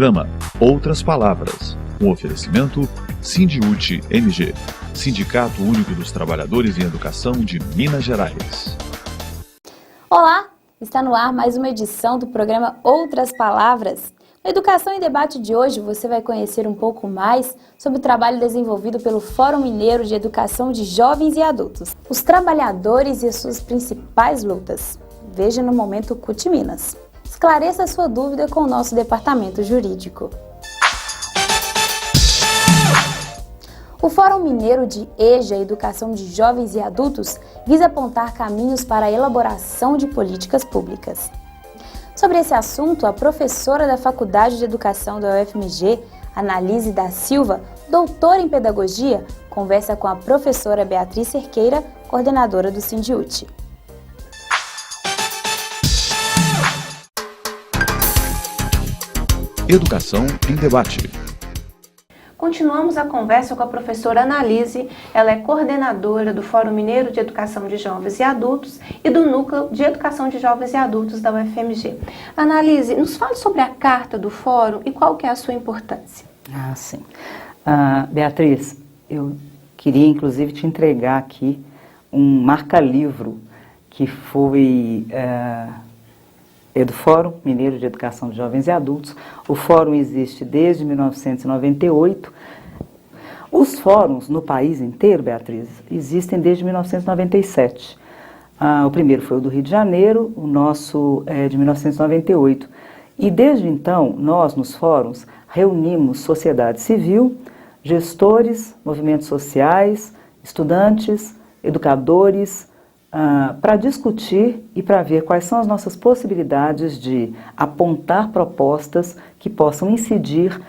Programa Outras Palavras, um oferecimento Sindiúti MG, Sindicato Único dos Trabalhadores em Educação de Minas Gerais. Olá, está no ar mais uma edição do programa Outras Palavras. Na Educação em Debate de hoje, você vai conhecer um pouco mais sobre o trabalho desenvolvido pelo Fórum Mineiro de Educação de Jovens e Adultos, os trabalhadores e as suas principais lutas. Veja no Momento CUT Minas. Esclareça a sua dúvida com o nosso departamento jurídico. O Fórum Mineiro de EJA, Educação de Jovens e Adultos, visa apontar caminhos para a elaboração de políticas públicas. Sobre esse assunto, a professora da Faculdade de Educação da UFMG, Analise da Silva, doutora em Pedagogia, conversa com a professora Beatriz Cerqueira, coordenadora do Sindiúti. Educação em Debate. Continuamos a conversa com a professora Analise. Ela é coordenadora do Fórum Mineiro de Educação de Jovens e Adultos e do Núcleo de Educação de Jovens e Adultos da UFMG. Analise, nos fale sobre a carta do Fórum e qual que é a sua importância. Sim. Beatriz, eu queria inclusive te entregar aqui um marca-livro que foi... É do Fórum Mineiro de Educação de Jovens e Adultos. O Fórum existe desde 1998. Os fóruns no país inteiro, Beatriz, existem desde 1997. O primeiro foi o do Rio de Janeiro, o nosso é de 1998. E desde então, nós nos fóruns reunimos sociedade civil, gestores, movimentos sociais, estudantes, educadores, para discutir e para ver quais são as nossas possibilidades de apontar propostas que possam incidir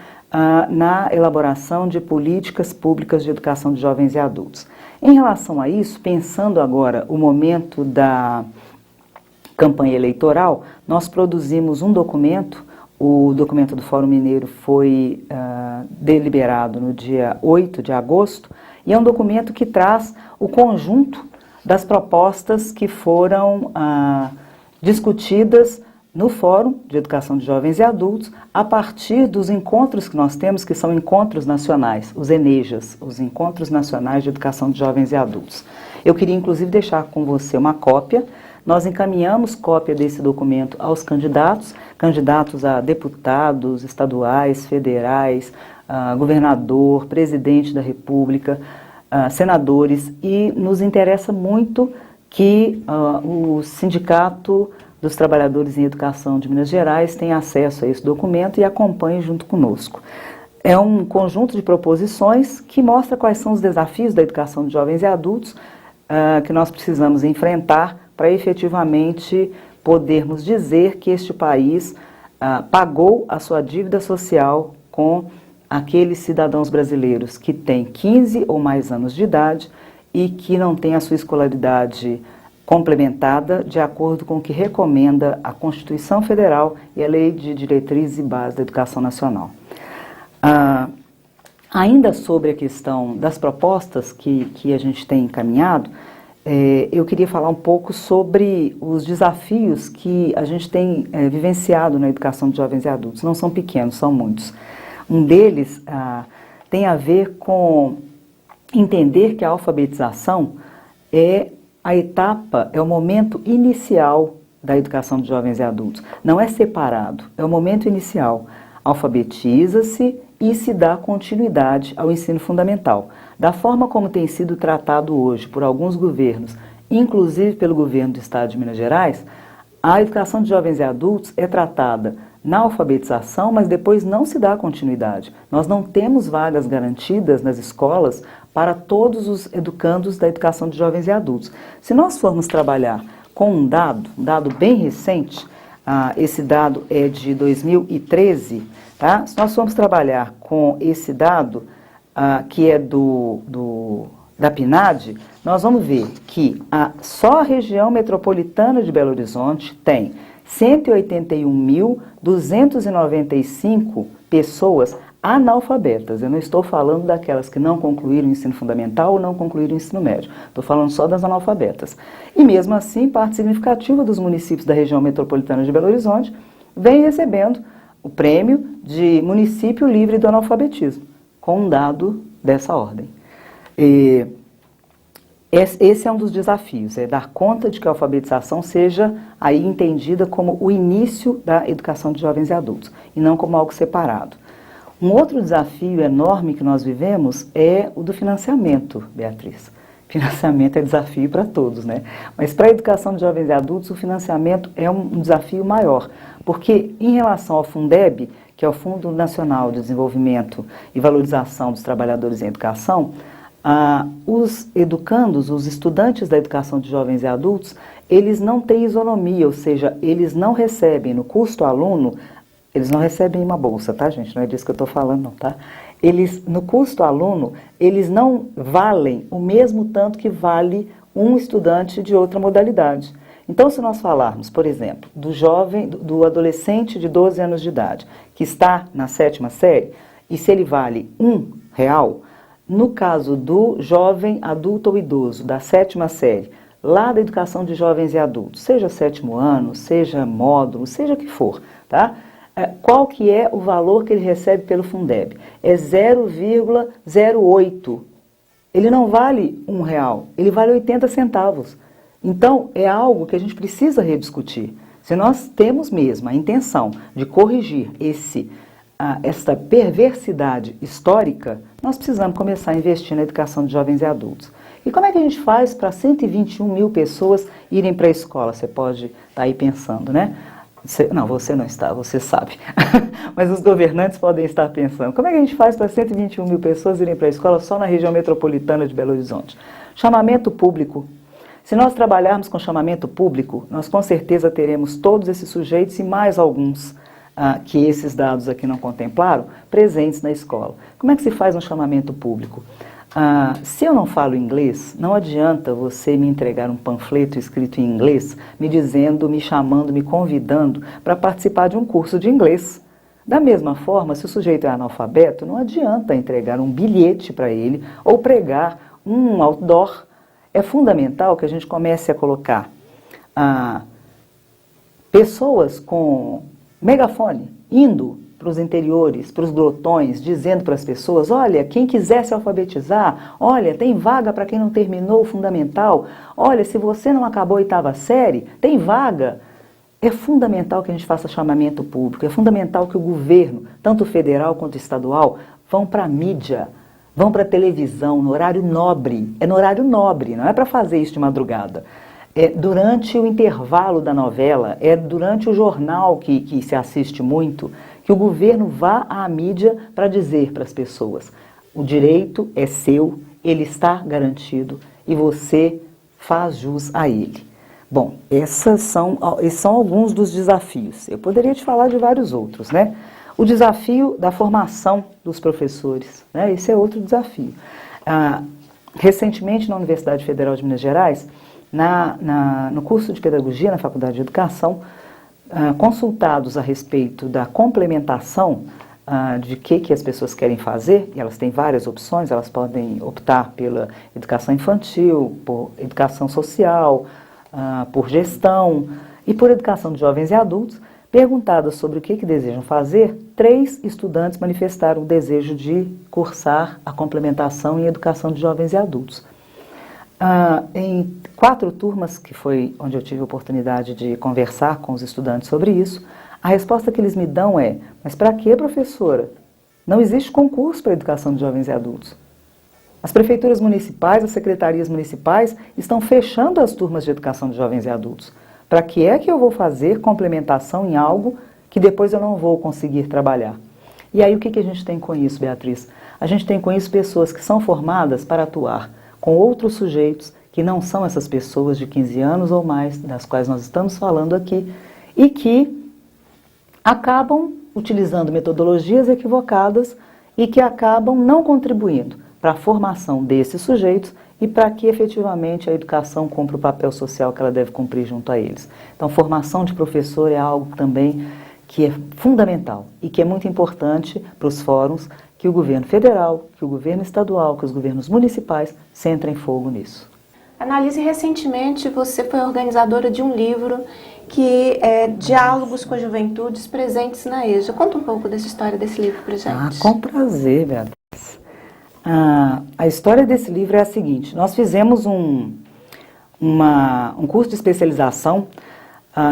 na elaboração de políticas públicas de educação de jovens e adultos. Em relação a isso, pensando agora o momento da campanha eleitoral, nós produzimos um documento. O documento do Fórum Mineiro foi deliberado no dia 8 de agosto e é um documento que traz o conjunto das propostas que foram discutidas no Fórum de Educação de Jovens e Adultos a partir dos encontros que nós temos, que são encontros nacionais, os ENEJAs, os Encontros Nacionais de Educação de Jovens e Adultos. Eu queria inclusive deixar com você uma cópia. Nós encaminhamos cópia desse documento aos candidatos a deputados estaduais, federais, governador, presidente da República, senadores, e nos interessa muito que o Sindicato dos Trabalhadores em Educação de Minas Gerais tenha acesso a esse documento e acompanhe junto conosco. É um conjunto de proposições que mostra quais são os desafios da educação de jovens e adultos que nós precisamos enfrentar para efetivamente podermos dizer que este país pagou a sua dívida social com aqueles cidadãos brasileiros que têm 15 ou mais anos de idade e que não têm a sua escolaridade complementada de acordo com o que recomenda a Constituição Federal e a Lei de Diretrizes e Bases da Educação Nacional. Ainda sobre a questão das propostas que a gente tem encaminhado, eu queria falar um pouco sobre os desafios que a gente tem vivenciado na educação de jovens e adultos. Não são pequenos, são muitos. Um deles tem a ver com entender que a alfabetização é a etapa, é o momento inicial da educação de jovens e adultos. Não é separado, é o momento inicial. Alfabetiza-se e se dá continuidade ao ensino fundamental. Da forma como tem sido tratado hoje por alguns governos, inclusive pelo governo do Estado de Minas Gerais, a educação de jovens e adultos é tratada na alfabetização, mas depois não se dá continuidade. Nós não temos vagas garantidas nas escolas para todos os educandos da educação de jovens e adultos. Se nós formos trabalhar com um dado bem recente, esse dado é de 2013, tá? Se nós formos trabalhar com esse dado, que é da PNAD, nós vamos ver que só a região metropolitana de Belo Horizonte tem 181.295 pessoas analfabetas. Eu não estou falando daquelas que não concluíram o ensino fundamental ou não concluíram o ensino médio. Estou falando só das analfabetas. E mesmo assim, parte significativa dos municípios da região metropolitana de Belo Horizonte vem recebendo o prêmio de município livre do analfabetismo, com um dado dessa ordem. Esse é um dos desafios, é dar conta de que a alfabetização seja aí entendida como o início da educação de jovens e adultos, e não como algo separado. Um outro desafio enorme que nós vivemos é o do financiamento, Beatriz. Financiamento é desafio para todos, né? Mas para a educação de jovens e adultos, o financiamento é um desafio maior, porque em relação ao Fundeb, que é o Fundo Nacional de Desenvolvimento e Valorização dos Trabalhadores em Educação, os educandos, os estudantes da educação de jovens e adultos, eles não têm isonomia, ou seja, eles não recebem no custo aluno, eles não recebem uma bolsa, tá, gente? Não é disso que eu estou falando, não, tá? No custo aluno, eles não valem o mesmo tanto que vale um estudante de outra modalidade. Então, se nós falarmos, por exemplo, do adolescente de 12 anos de idade, que está na 7ª série, e se ele vale R$1, no caso do jovem adulto ou idoso da 7ª série, lá da educação de jovens e adultos, seja 7º ano, seja módulo, seja o que for, tá? Qual que é o valor que ele recebe pelo Fundeb? É 0,08. Ele não vale R$1, ele vale 80 centavos. Então, é algo que a gente precisa rediscutir. Se nós temos mesmo a intenção de corrigir esta perversidade histórica, nós precisamos começar a investir na educação de jovens e adultos. E como é que a gente faz para 121 mil pessoas irem para a escola? Você pode estar aí pensando, né? Você não está, você sabe. Mas os governantes podem estar pensando. Como é que a gente faz para 121 mil pessoas irem para a escola só na região metropolitana de Belo Horizonte? Chamamento público. Se nós trabalharmos com chamamento público, nós com certeza teremos todos esses sujeitos e mais alguns que esses dados aqui não contemplaram, presentes na escola. Como é que se faz um chamamento público? Se eu não falo inglês, não adianta você me entregar um panfleto escrito em inglês, me chamando, me convidando para participar de um curso de inglês. Da mesma forma, se o sujeito é analfabeto, não adianta entregar um bilhete para ele ou pregar um outdoor. É fundamental que a gente comece a colocar pessoas com megafone indo para os interiores, para os glotões, dizendo para as pessoas, olha, quem quiser se alfabetizar, olha, tem vaga para quem não terminou o fundamental, olha, se você não acabou a 8ª série, tem vaga. É fundamental que a gente faça chamamento público, é fundamental que o governo, tanto federal quanto estadual, vão para a mídia, vão para a televisão, no horário nobre. É no horário nobre, não é para fazer isso de madrugada. É durante o intervalo da novela, é durante o jornal que se assiste muito, que o governo vá à mídia para dizer para as pessoas, o direito é seu, ele está garantido e você faz jus a ele. Bom, esses são alguns dos desafios. Eu poderia te falar de vários outros, né? O desafio da formação dos professores, né? Esse é outro desafio. Recentemente, na Universidade Federal de Minas Gerais, no curso de Pedagogia, na Faculdade de Educação, consultados a respeito da complementação de que as pessoas querem fazer, e elas têm várias opções, elas podem optar pela educação infantil, por educação social, por gestão e por educação de jovens e adultos. Perguntadas sobre o que desejam fazer, 3 estudantes manifestaram o desejo de cursar a complementação em educação de jovens e adultos. Em 4 turmas, que foi onde eu tive a oportunidade de conversar com os estudantes sobre isso, a resposta que eles me dão é, mas para que, professora? Não existe concurso para a educação de jovens e adultos. As prefeituras municipais, as secretarias municipais estão fechando as turmas de educação de jovens e adultos. Para que é que eu vou fazer complementação em algo que depois eu não vou conseguir trabalhar? E aí o que a gente tem com isso, Beatriz? A gente tem com isso pessoas que são formadas para atuar com outros sujeitos que não são essas pessoas de 15 anos ou mais, das quais nós estamos falando aqui, e que acabam utilizando metodologias equivocadas e que acabam não contribuindo para a formação desses sujeitos e para que efetivamente a educação cumpra o papel social que ela deve cumprir junto a eles. Então, formação de professor é algo também que é fundamental e que é muito importante para os fóruns, que o governo federal, que o governo estadual, que os governos municipais centrem fogo nisso. Analise, recentemente você foi organizadora de um livro que é Diálogos com as Juventudes Presentes na EJA. Conta um pouco dessa história desse livro pra gente. Com prazer, Beatriz. A história desse livro é a seguinte: nós fizemos um curso de especialização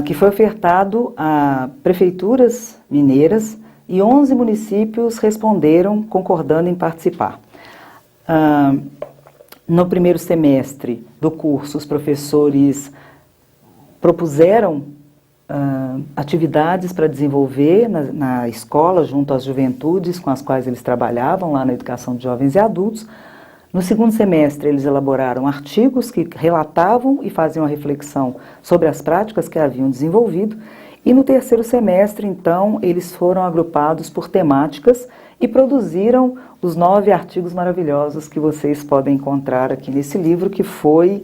que foi ofertado a prefeituras mineiras e 11 municípios responderam concordando em participar. No primeiro semestre do curso, os professores propuseram atividades para desenvolver na escola, junto às juventudes com as quais eles trabalhavam lá na educação de jovens e adultos. No segundo semestre, eles elaboraram artigos que relatavam e faziam a reflexão sobre as práticas que haviam desenvolvido. E no terceiro semestre, então, eles foram agrupados por temáticas e produziram os 9 artigos maravilhosos que vocês podem encontrar aqui nesse livro, que foi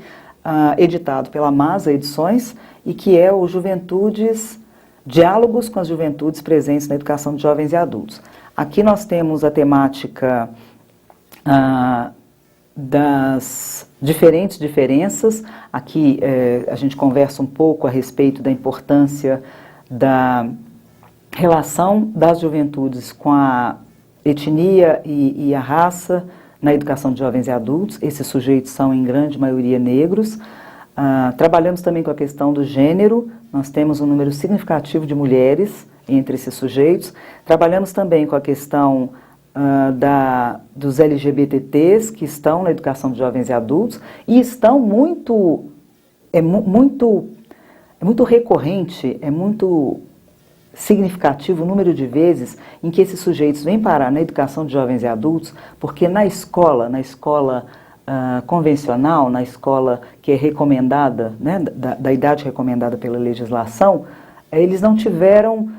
editado pela Masa Edições e que é o Diálogos com as Juventudes Presentes na Educação de Jovens e Adultos. Aqui nós temos a temática das diferentes diferenças. Aqui a gente conversa um pouco a respeito da importância da relação das juventudes com a etnia e a raça na educação de jovens e adultos. Esses sujeitos são, em grande maioria, negros. Trabalhamos também com a questão do gênero. Nós temos um número significativo de mulheres entre esses sujeitos. Trabalhamos também com a questão dos LGBTs que estão na educação de jovens e adultos e estão muito recorrente, é muito significativo o número de vezes em que esses sujeitos vêm parar na educação de jovens e adultos, porque na escola convencional, na escola que é recomendada, né, da idade recomendada pela legislação, eles não tiveram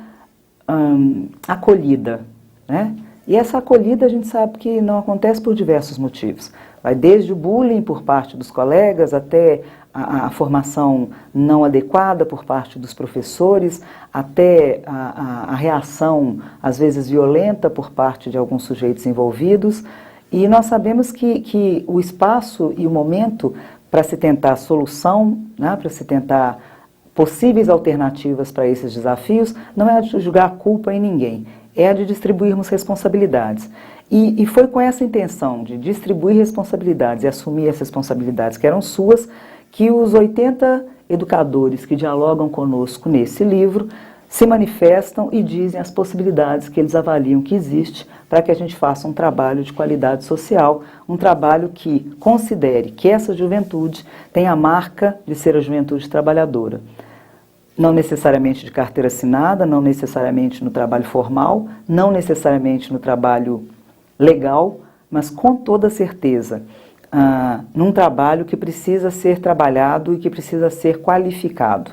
acolhida, né? E essa acolhida a gente sabe que não acontece por diversos motivos. Vai desde o bullying por parte dos colegas até a formação não adequada por parte dos professores, até a reação, às vezes violenta, por parte de alguns sujeitos envolvidos. E nós sabemos que o espaço e o momento para se tentar solução, né, para se tentar possíveis alternativas para esses desafios, não é de jogar a culpa em ninguém, é a de distribuirmos responsabilidades. E foi com essa intenção de distribuir responsabilidades e assumir as responsabilidades que eram suas, que os 80 educadores que dialogam conosco nesse livro se manifestam e dizem as possibilidades que eles avaliam que existe para que a gente faça um trabalho de qualidade social, um trabalho que considere que essa juventude tem a marca de ser a juventude trabalhadora. Não necessariamente de carteira assinada, não necessariamente no trabalho formal, não necessariamente no trabalho legal, mas com toda certeza num trabalho que precisa ser trabalhado e que precisa ser qualificado.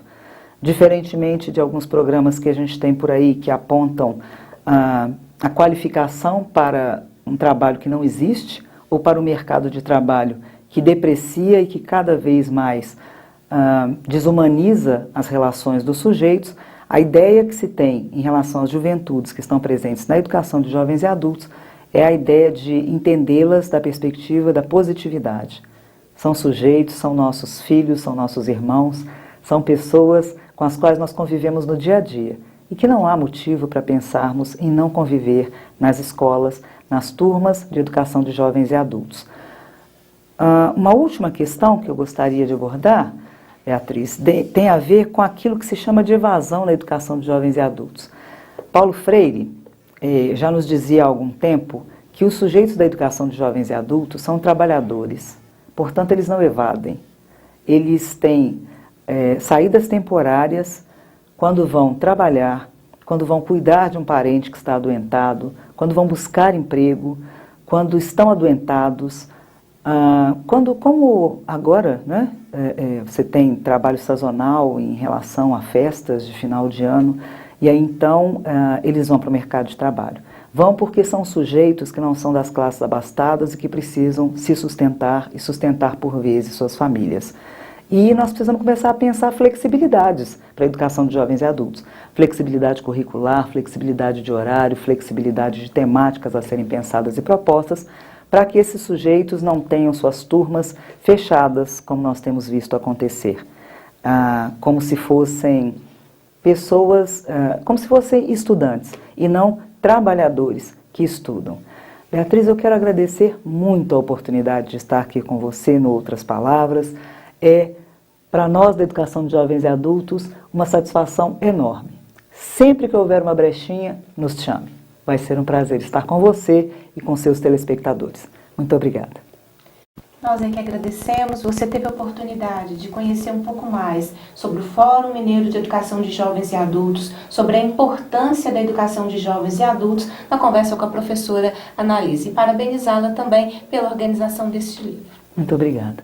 Diferentemente de alguns programas que a gente tem por aí que apontam a qualificação para um trabalho que não existe ou para o mercado de trabalho que deprecia e que cada vez mais desumaniza as relações dos sujeitos, a ideia que se tem em relação às juventudes que estão presentes na educação de jovens e adultos é a ideia de entendê-las da perspectiva da positividade. São sujeitos, são nossos filhos, são nossos irmãos, são pessoas com as quais nós convivemos no dia a dia e que não há motivo para pensarmos em não conviver nas escolas, nas turmas de educação de jovens e adultos. Uma última questão que eu gostaria de abordar, Beatriz, tem a ver com aquilo que se chama de evasão na educação de jovens e adultos. Paulo Freire já nos dizia há algum tempo que os sujeitos da educação de jovens e adultos são trabalhadores, portanto eles não evadem. Eles têm saídas temporárias quando vão trabalhar, quando vão cuidar de um parente que está adoentado, quando vão buscar emprego, quando estão adoentados, como agora, né, você tem trabalho sazonal em relação a festas de final de ano, e aí então eles vão para o mercado de trabalho. Vão porque são sujeitos que não são das classes abastadas e que precisam se sustentar e sustentar por vezes suas famílias. E nós precisamos começar a pensar flexibilidades para a educação de jovens e adultos. Flexibilidade curricular, flexibilidade de horário, flexibilidade de temáticas a serem pensadas e propostas, para que esses sujeitos não tenham suas turmas fechadas, como nós temos visto acontecer, como se fossem pessoas, como se fossem estudantes e não trabalhadores que estudam. Beatriz, eu quero agradecer muito a oportunidade de estar aqui com você no Outras Palavras. Para nós da educação de jovens e adultos, uma satisfação enorme. Sempre que houver uma brechinha, nos chame. Vai ser um prazer estar com você e com seus telespectadores. Muito obrigada. Nós é que agradecemos. Você teve a oportunidade de conhecer um pouco mais sobre o Fórum Mineiro de Educação de Jovens e Adultos, sobre a importância da educação de jovens e adultos, na conversa com a professora Annalise. E parabenizá-la também pela organização deste livro. Muito obrigada.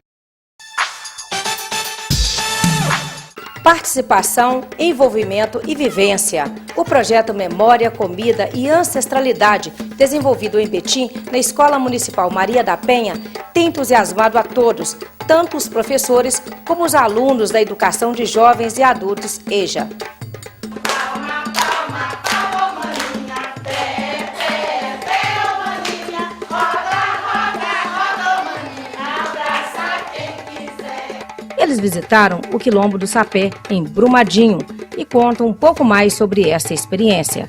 Participação, envolvimento e vivência. O projeto Memória, Comida e Ancestralidade, desenvolvido em Betim, na Escola Municipal Maria da Penha, tem entusiasmado a todos, tanto os professores como os alunos da Educação de Jovens e Adultos EJA. Eles visitaram o Quilombo do Sapé, em Brumadinho, e contam um pouco mais sobre essa experiência.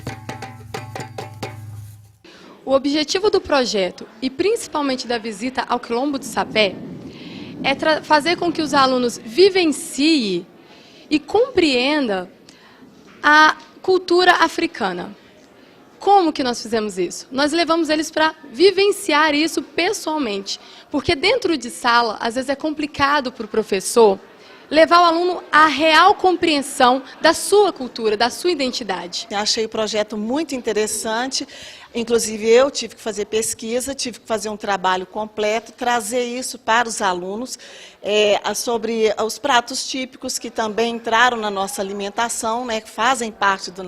O objetivo do projeto, e principalmente da visita ao Quilombo do Sapé, é fazer com que os alunos vivenciem e compreendam a cultura africana. Como que nós fizemos isso? Nós levamos eles para vivenciar isso pessoalmente, porque dentro de sala, às vezes é complicado para o professor levar o aluno à real compreensão da sua cultura, da sua identidade. Eu achei o projeto muito interessante, inclusive eu tive que fazer pesquisa, tive que fazer um trabalho completo, trazer isso para os alunos, sobre os pratos típicos que também entraram na nossa alimentação, né, que fazem parte dos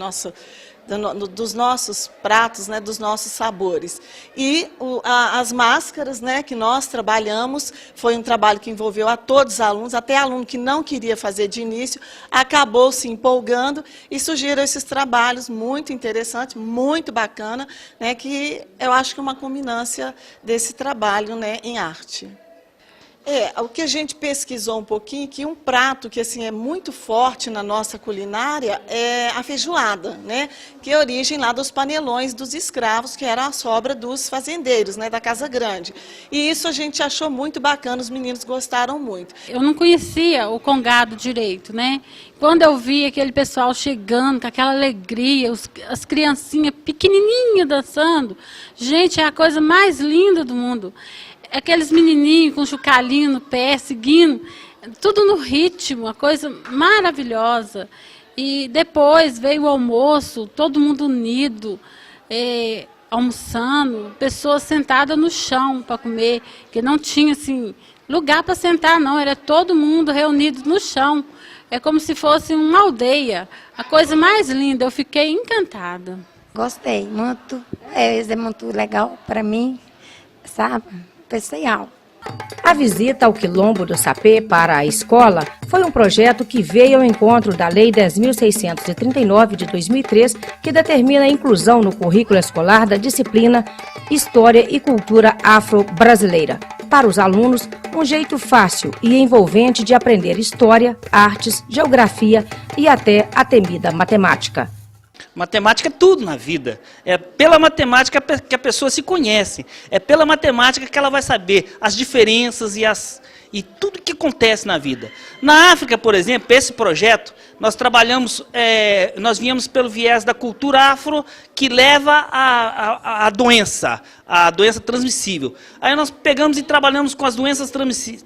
nossos pratos, né, dos nossos sabores. E as máscaras, né, que nós trabalhamos, foi um trabalho que envolveu a todos os alunos, até aluno que não queria fazer de início, acabou se empolgando e surgiram esses trabalhos muito interessantes, muito bacana, né, que eu acho que é uma culminância desse trabalho, né, em arte. O que a gente pesquisou um pouquinho, que um prato que assim, é muito forte na nossa culinária é a feijoada, né? Que é a origem lá dos panelões dos escravos, que era a sobra dos fazendeiros, né? Da Casa Grande. E isso a gente achou muito bacana, os meninos gostaram muito. Eu não conhecia o congado direito, né? Quando eu vi aquele pessoal chegando com aquela alegria, as criancinhas pequenininhas dançando, gente, é a coisa mais linda do mundo. Aqueles menininhos com chocalhinho no pé, seguindo, tudo no ritmo, uma coisa maravilhosa. E depois veio o almoço, todo mundo unido, almoçando, pessoas sentadas no chão para comer, que não tinha assim, lugar para sentar não, era todo mundo reunido no chão. É como se fosse uma aldeia, a coisa mais linda, eu fiquei encantada. Gostei muito, é muito legal para mim, sabe? Especial. A visita ao Quilombo do Sapé para a escola foi um projeto que veio ao encontro da Lei 10.639 de 2003, que determina a inclusão no currículo escolar da disciplina História e Cultura Afro-Brasileira. Para os alunos, um jeito fácil e envolvente de aprender história, artes, geografia e até a temida matemática. Matemática é tudo na vida. É pela matemática que a pessoa se conhece. É pela matemática que ela vai saber as diferenças e tudo que acontece na vida. Na África, por exemplo, esse projeto, nós trabalhamos, nós viemos pelo viés da cultura afro que leva a doença transmissível. Aí nós pegamos e trabalhamos com as doenças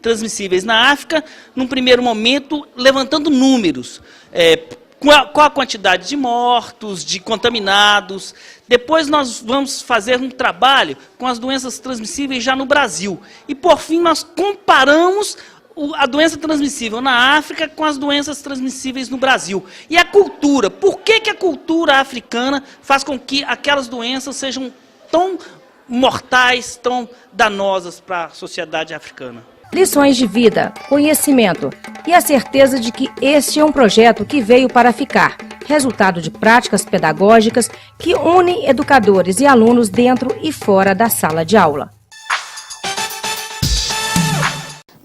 transmissíveis na África, num primeiro momento, levantando números. Qual a quantidade de mortos, de contaminados. Depois nós vamos fazer um trabalho com as doenças transmissíveis já no Brasil. E, por fim, nós comparamos a doença transmissível na África com as doenças transmissíveis no Brasil. E a cultura. Por que a cultura africana faz com que aquelas doenças sejam tão mortais, tão danosas para a sociedade africana? Lições de vida, conhecimento e a certeza de que este é um projeto que veio para ficar, resultado de práticas pedagógicas que unem educadores e alunos dentro e fora da sala de aula.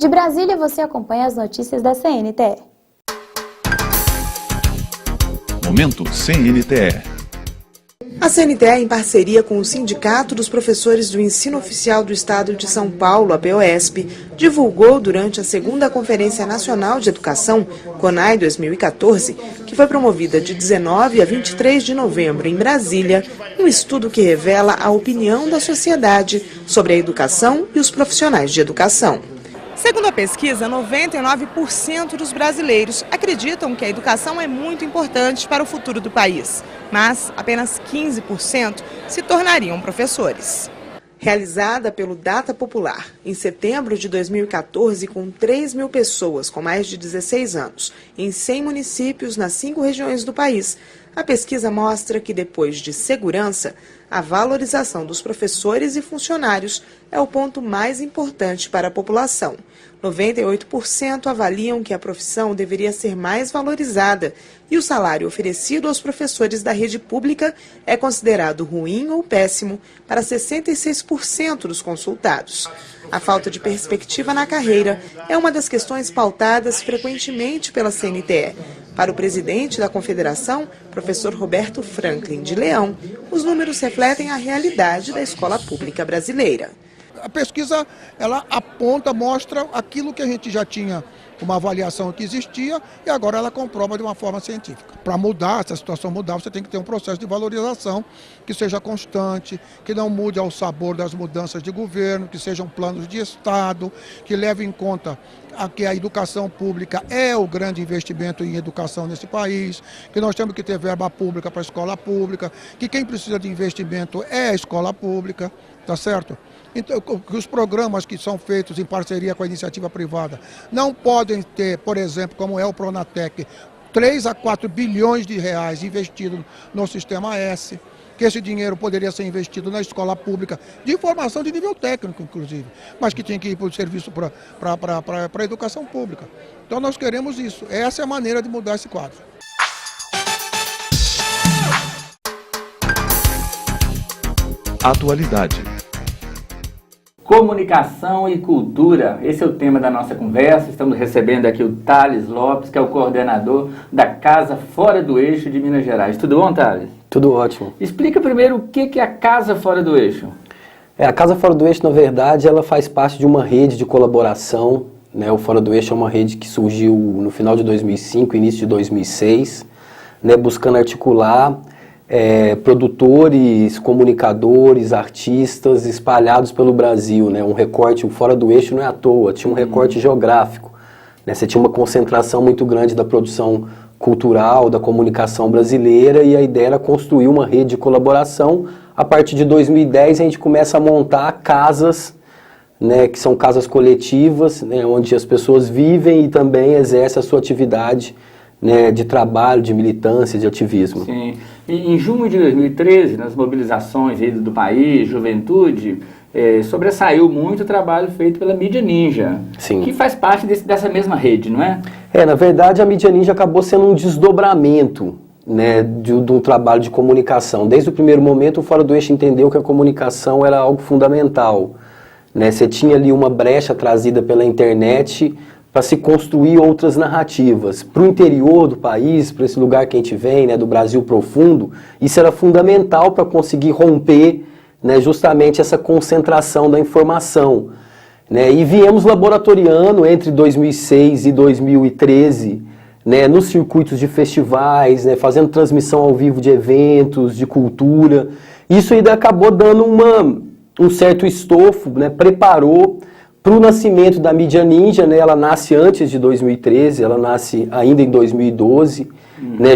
De Brasília, você acompanha as notícias da CNTE. Momento CNTE. A CNTE, em parceria com o Sindicato dos Professores do Ensino Oficial do Estado de São Paulo, a POESP, divulgou durante a 2ª Conferência Nacional de Educação, CONAE 2014, que foi promovida de 19 a 23 de novembro em Brasília, um estudo que revela a opinião da sociedade sobre a educação e os profissionais de educação. Segundo a pesquisa, 99% dos brasileiros acreditam que a educação é muito importante para o futuro do país, mas apenas 15% se tornariam professores. Realizada pelo Data Popular em setembro de 2014, com 3 mil pessoas com mais de 16 anos, em 100 municípios nas 5 regiões do país, a pesquisa mostra que, depois de segurança, a valorização dos professores e funcionários é o ponto mais importante para a população. 98% avaliam que a profissão deveria ser mais valorizada e o salário oferecido aos professores da rede pública é considerado ruim ou péssimo para 66% dos consultados. A falta de perspectiva na carreira é uma das questões pautadas frequentemente pela CNTE. Para o presidente da Confederação, professor Roberto Franklin de Leão, os números refletem a realidade da escola pública brasileira. A pesquisa, ela aponta, mostra aquilo que a gente já tinha, uma avaliação que existia, e agora ela comprova de uma forma científica. Para mudar, se a situação mudar, você tem que ter um processo de valorização que seja constante, que não mude ao sabor das mudanças de governo, que sejam planos de Estado, que leve em conta que a educação pública é o grande investimento em educação nesse país, que nós temos que ter verba pública para a escola pública, que quem precisa de investimento é a escola pública, tá certo? Então, que os programas que são feitos em parceria com a iniciativa privada não podem ter, por exemplo, como é o Pronatec, 3 a 4 bilhões de reais investidos no Sistema S, que esse dinheiro poderia ser investido na escola pública, de formação de nível técnico, inclusive, mas que tinha que ir para o serviço para a educação pública. Então nós queremos isso. Essa é a maneira de mudar esse quadro. Atualidade. Comunicação e cultura, esse é o tema da nossa conversa. Estamos recebendo aqui o Thales Lopes, que é o coordenador da Casa Fora do Eixo de Minas Gerais. Tudo bom, Thales? Tudo ótimo. Explica primeiro o que é a Casa Fora do Eixo. A Casa Fora do Eixo, na verdade, ela faz parte de uma rede de colaboração, né? O Fora do Eixo é uma rede que surgiu no final de 2005, início de 2006, né? Buscando articular produtores, comunicadores, artistas espalhados pelo Brasil, né? Um recorte, o Fora do Eixo não é à toa, tinha um recorte geográfico, né? Você tinha uma concentração muito grande da produção cultural, da comunicação brasileira, e a ideia era construir uma rede de colaboração. A partir de 2010 a gente começa a montar casas, né, que são casas coletivas, né, onde as pessoas vivem e também exercem a sua atividade, né, de trabalho, de militância, de ativismo. Sim. E em junho de 2013, nas mobilizações do país, juventude, sobressaiu muito o trabalho feito pela Mídia Ninja, Sim. que faz parte dessa mesma rede, não é? Na verdade, a Mídia Ninja acabou sendo um desdobramento, né, de um trabalho de comunicação. Desde o primeiro momento, o Fora do Eixo entendeu que a comunicação era algo fundamental, né? Você tinha ali uma brecha trazida pela internet para se construir outras narrativas. Para o interior do país, para esse lugar que a gente vem, né, do Brasil profundo, isso era fundamental para conseguir romper, né, justamente essa concentração da informação, né? E viemos laboratoriando entre 2006 e 2013, né, nos circuitos de festivais, né, fazendo transmissão ao vivo de eventos, de cultura. Isso ainda acabou dando um certo estofo, né, preparou para o nascimento da Mídia Ninja, né? Ela nasce antes de 2013, ela nasce ainda em 2012, né?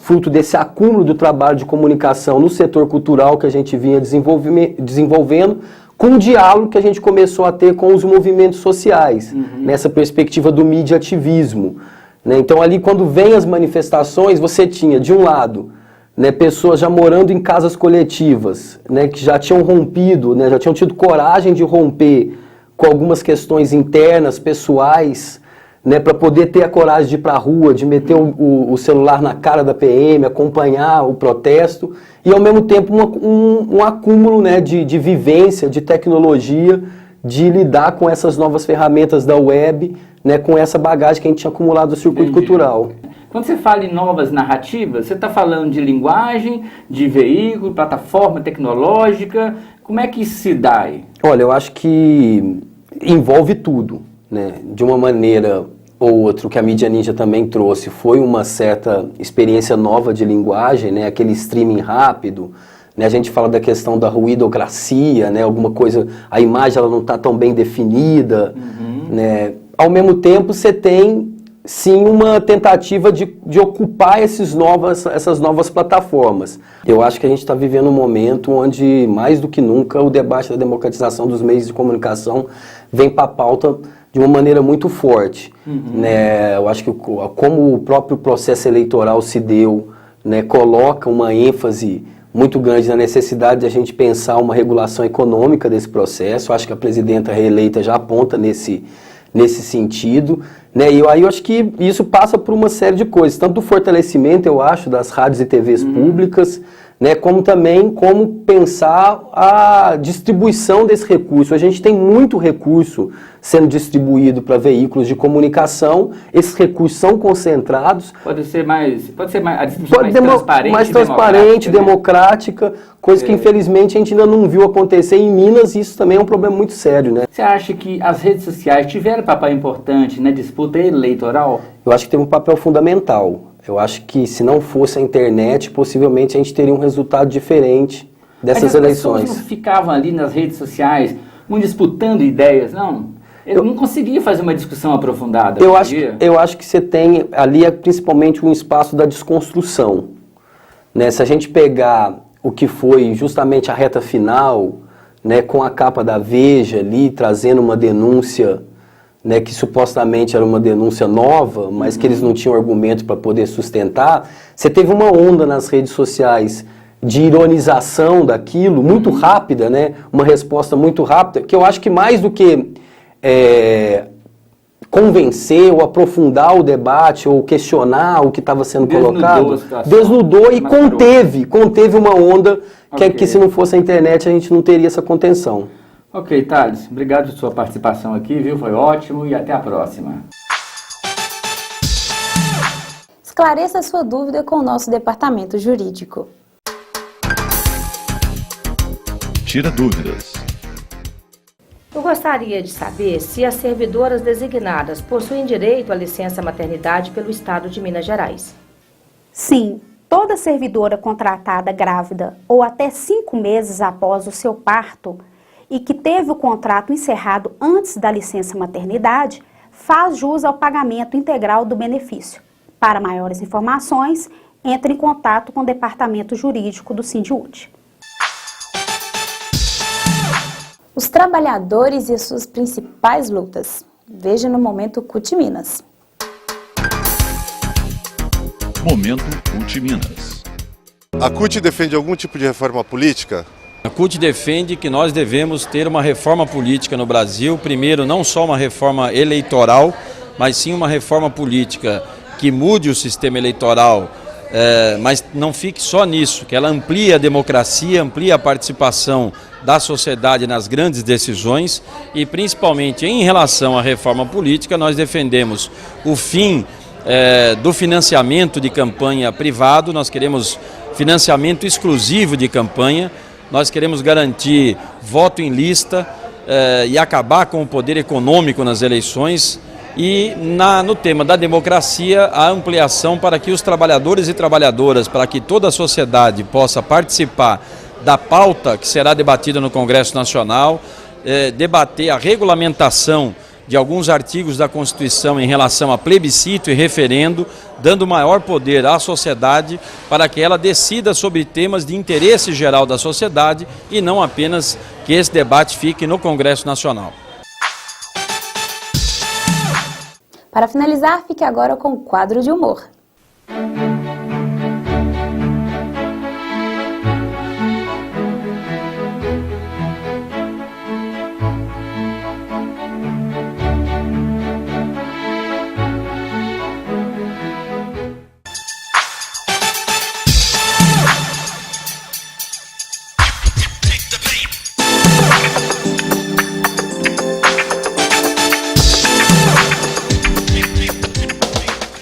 Fruto desse acúmulo do trabalho de comunicação no setor cultural que a gente vinha desenvolvendo, com o diálogo que a gente começou a ter com os movimentos sociais, nessa perspectiva do mediativismo, né? Então ali, quando vem as manifestações, você tinha, de um lado, né, pessoas já morando em casas coletivas, né, que já tinham rompido, né, já tinham tido coragem de romper com algumas questões internas, pessoais, né, para poder ter a coragem de ir para a rua, de meter o celular na cara da PM, acompanhar o protesto, e ao mesmo tempo um acúmulo, né, de vivência, de tecnologia, de lidar com essas novas ferramentas da web, né, com essa bagagem que a gente tinha acumulado do circuito cultural. Quando você fala em novas narrativas, você está falando de linguagem, de veículo, plataforma tecnológica, como é que isso se dá aí? Olha, eu acho que envolve tudo, né? De uma maneira ou outra, o que a Mídia Ninja também trouxe foi uma certa experiência nova de linguagem, né? Aquele streaming rápido, né? A gente fala da questão da ruidocracia, né? Alguma coisa, a imagem ela não está tão bem definida, né? Ao mesmo tempo, você tem, sim, uma tentativa de ocupar essas novas plataformas. Eu acho que a gente está vivendo um momento onde, mais do que nunca, o debate da democratização dos meios de comunicação vem para a pauta de uma maneira muito forte. Né? Eu acho que como o próprio processo eleitoral se deu, né, coloca uma ênfase muito grande na necessidade de a gente pensar uma regulação econômica desse processo. Eu acho que a presidenta reeleita já aponta nesse sentido, né? E aí eu acho que isso passa por uma série de coisas, tanto do fortalecimento, eu acho, das rádios e TVs públicas, né, como também como pensar a distribuição desse recurso. A gente tem muito recurso sendo distribuído para veículos de comunicação, esses recursos são concentrados. Pode ser a distribuição mais transparente, democrática, coisa que infelizmente a gente ainda não viu acontecer em Minas, e isso também é um problema muito sério, né? Você acha que as redes sociais tiveram papel importante na disputa eleitoral? Eu acho que teve um papel fundamental. Eu acho que se não fosse a internet, possivelmente a gente teria um resultado diferente dessas eleições. As pessoas não ficavam ali nas redes sociais, disputando ideias, não? Eu não conseguia fazer uma discussão aprofundada. Eu acho que você tem ali principalmente um espaço da desconstrução, né? Se a gente pegar o que foi justamente a reta final, né, com a capa da Veja ali, trazendo uma denúncia, né, que supostamente era uma denúncia nova, mas que eles não tinham argumento para poder sustentar, você teve uma onda nas redes sociais de ironização daquilo, muito rápida, né, uma resposta muito rápida, que eu acho que mais do que convencer ou aprofundar o debate ou questionar o que estava sendo colocado, desnudou e conteve uma onda que se não fosse a internet a gente não teria essa contenção. Ok, Thales, obrigado pela sua participação aqui, viu? Foi ótimo e até a próxima. Esclareça a sua dúvida com o nosso departamento jurídico. Tira dúvidas. Eu gostaria de saber se as servidoras designadas possuem direito à licença maternidade pelo Estado de Minas Gerais. Sim, toda servidora contratada grávida ou até 5 meses após o seu parto e que teve o contrato encerrado antes da licença maternidade, faz jus ao pagamento integral do benefício. Para maiores informações, entre em contato com o Departamento Jurídico do Sindiúti. Os trabalhadores e suas principais lutas. Veja no Momento CUT Minas. Momento CUT Minas. A CUT defende algum tipo de reforma política? A CUT defende que nós devemos ter uma reforma política no Brasil. Primeiro, não só uma reforma eleitoral, mas sim uma reforma política que mude o sistema eleitoral, mas não fique só nisso, que ela amplie a democracia, amplie a participação da sociedade nas grandes decisões e, principalmente, em relação à reforma política, nós defendemos o fim do financiamento de campanha privado. Nós queremos financiamento exclusivo de campanha. Nós queremos garantir voto em lista e acabar com o poder econômico nas eleições. E no tema da democracia, a ampliação para que os trabalhadores e trabalhadoras, para que toda a sociedade possa participar da pauta que será debatida no Congresso Nacional, debater a regulamentação de alguns artigos da Constituição em relação a plebiscito e referendo, dando maior poder à sociedade para que ela decida sobre temas de interesse geral da sociedade e não apenas que esse debate fique no Congresso Nacional. Para finalizar, fique agora com o quadro de humor.